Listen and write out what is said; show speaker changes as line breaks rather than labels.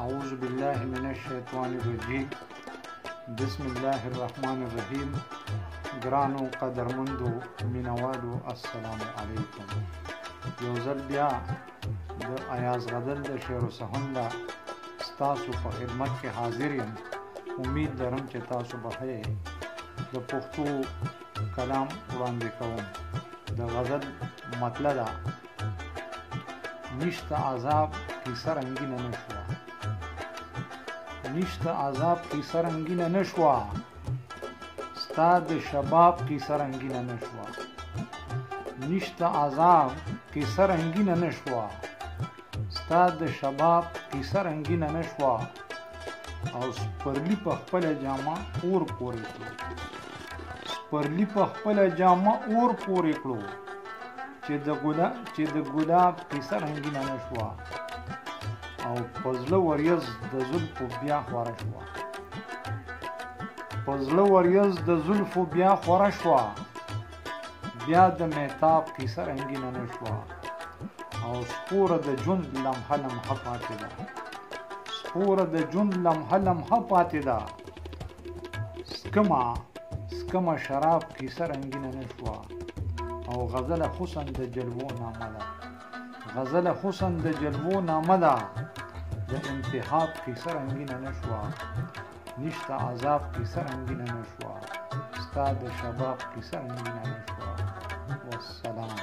أعوذ بالله من الشيطان الرجيم بسم الله الرحمن الرحيم ګرانو قدرمندو مینوالو السلام علیکم. یو ځل بیا د ایاز غزل د شعر و سخن ستاسو په خدمت کې حاضر یم. امید لرم چې تاسو به د پښتو کلام وړاندې کوم. د غزل مطلب ده: نشته عذاب کیسه رنگینه نشوه، نشته عذاب کیسه رنگینه نشوه، ستا د شباب کیسه رنگینه نشوه. نشته عذاب کیسه رنگینه نشوه، ستا د شباب کیسه رنگینه نشوه. او سپرلی په خپل جامه اور پورې کړو، سپرلی په خپل جامه اور پورې کړو، چې د ګلاب کیسه رنگینه نشوه. او پزله وریځ د زلفو بیا خوره شوه، پزله وریځ د زلفو بیا خوره شوه، بیا د مهتاب کیسه رنگینه نشوه. او سپوره د ژوند لمحه لمحه پاتې ده، سپوره د ژوند لمحه لمحه پاتې ده. سکمه شراب کیسه رنگینه نشوه. او غزل حسن د جلوو نامه ده، غزل حسن د جلوو نامه ده. د انتخاب کیسه رنگینه نشوه، نشته عذاب کیسه رنگینه نشوه، ستا د شباب کیسه رنگینه نشوه. والسلام.